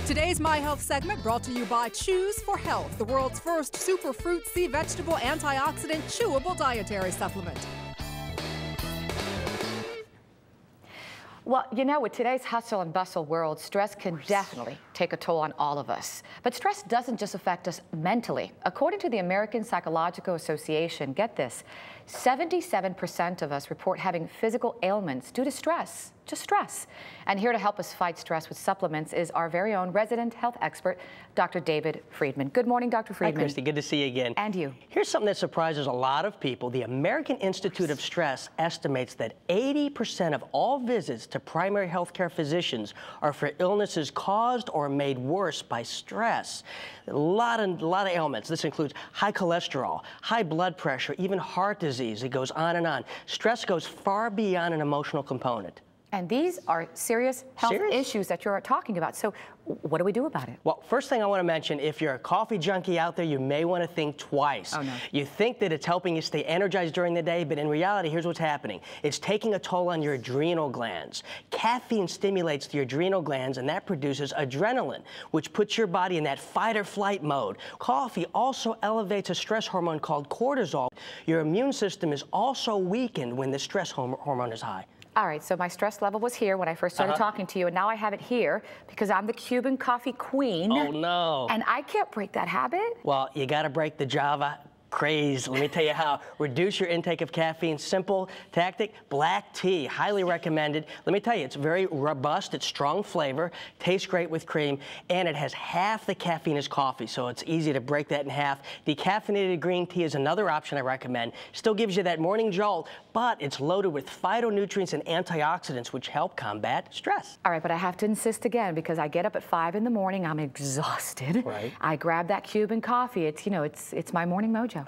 Today's My Health segment brought to you by Choose for Health, the world's first superfruit sea vegetable antioxidant chewable dietary supplement. Well, you know, with today's hustle and bustle world, stress can definitely take a toll on all of us. But stress doesn't just affect us mentally. According to the American Psychological Association, get this, 77% of us report having physical ailments due to stress, just stress. And here to help us fight stress with supplements is our very own resident health expert, Dr. David Friedman. Good morning, Dr. Friedman. Hi, Christy. Good to see you again. And you. Here's something that surprises a lot of people. The American Institute of Stress estimates that 80% of all visits to primary health care physicians are for illnesses caused or made worse by stress. A lot of ailments. This includes high cholesterol, high blood pressure, even heart disease. It goes on and on. Stress goes far beyond an emotional component. And these are serious health issues that you're talking about. So what do we do about it? Well, first thing I want to mention, if you're a coffee junkie out there, you may want to think twice. Oh, no. You think that it's helping you stay energized during the day, but in reality, here's what's happening. It's taking a toll on your adrenal glands. Caffeine stimulates the adrenal glands, and that produces adrenaline, which puts your body in that fight or flight mode. Coffee also elevates a stress hormone called cortisol. Your immune system is also weakened when the stress hormone is high. All right, so my stress level was here when I first started talking to you, and now I have it here because I'm the Cuban coffee queen. Oh, no. And I can't break that habit. Well, you got to break the Java craze. Let me tell you how. Reduce your intake of caffeine. Simple tactic, black tea, highly recommended. Let me tell you, it's very robust, it's strong flavor, tastes great with cream, and it has half the caffeine as coffee, so it's easy to break that in half. Decaffeinated green tea is another option I recommend. Still gives you that morning jolt, but it's loaded with phytonutrients and antioxidants which help combat stress. All right, but I have to insist again because I get up at 5 in the morning, I'm exhausted. Right. I grab that Cuban coffee. It's, you know, it's my morning mojo.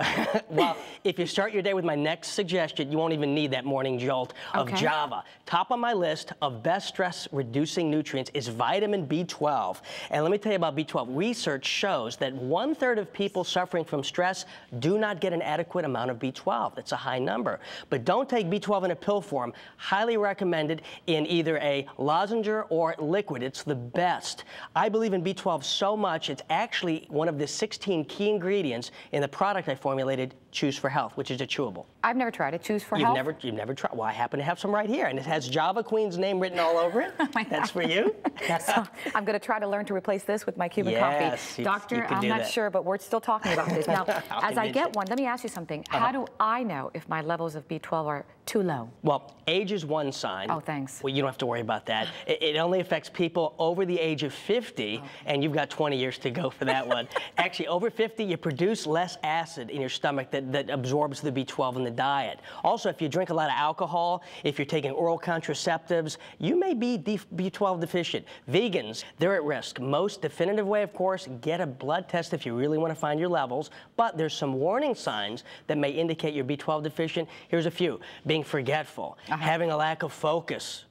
Well, if you start your day with my next suggestion, you won't even need that morning jolt of Java. Top on my list of best stress-reducing nutrients is vitamin B12. And let me tell you about B12. Research shows that 1/3 of people suffering from stress do not get an adequate amount of B12. That's a high number. But don't take B12 in a pill form. Highly recommended in either a lozenge or liquid. It's the best. I believe in B12 so much, it's actually one of the 16 key ingredients in the product I formulated, Choose for Health, which is a chewable. I've never tried it. Choose for Health? You've never tried? Well, I happen to have some right here, and it has Java Queen's name written all over it. Oh, that's for you. So I'm going to try to learn to replace this with my Cuban coffee. Doctor, I'm not sure, but we're still talking about this. Now, as I get one, let me ask you something. How do I know if my levels of B12 are too low? Well, age is one sign. Oh, thanks. Well, you don't have to worry about that. It only affects people over the age of 50, and you've got 20 years to go for that one. Actually, over 50, you produce less acid in your stomach that absorbs the B12 in the diet. Also, if you drink a lot of alcohol, if you're taking oral contraceptives, you may be B12 deficient. Vegans, they're at risk. Most definitive way, of course, get a blood test if you really want to find your levels, but there's some warning signs that may indicate you're B12 deficient. Here's a few. Being forgetful, having a lack of focus,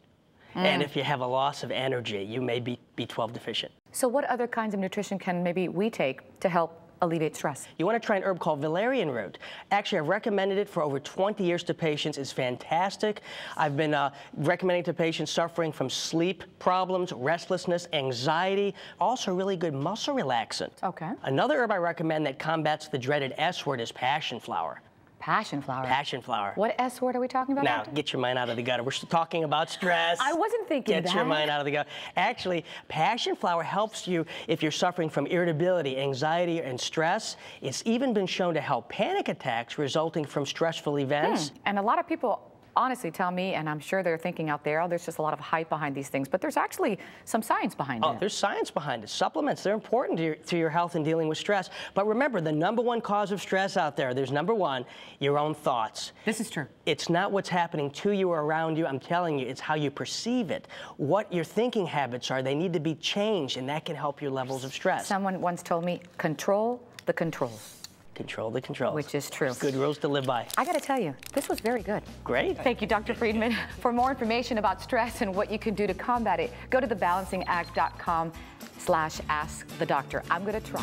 and if you have a loss of energy, you may be B12 deficient. So what other kinds of nutrition can maybe we take to help alleviate stress? You want to try an herb called valerian root. Actually, I've recommended it for over 20 years to patients. It's fantastic. I've been recommending to patients suffering from sleep problems, restlessness, anxiety, also really good muscle relaxant. Okay. Another herb I recommend that combats the dreaded S word is passion flower. Passion flower. Passion flower. What S word are we talking about? Now, Doctor? get your mind out of the gutter. We're still talking about stress. I wasn't thinking that. Get your mind out of the gutter. Actually, passion flower helps you if you're suffering from irritability, anxiety, and stress. It's even been shown to help panic attacks resulting from stressful events. And a lot of people honestly tell me, and I'm sure they're thinking out there, oh, there's just a lot of hype behind these things, but there's actually some science behind it. Oh, there's science behind it. Supplements, they're important to your health and dealing with stress. But remember, the #1 cause of stress out there, there's #1, your own thoughts. This is true. It's not what's happening to you or around you. I'm telling you, it's how you perceive it. What your thinking habits are, they need to be changed, and that can help your levels of stress. Someone once told me, control the controls. Control the controls. Which is true. Good rules to live by. I got to tell you, this was very good. Great. Thank you, Dr. Friedman. For more information about stress and what you can do to combat it, go to thebalancingact.com/askthedoctor. I'm going to try.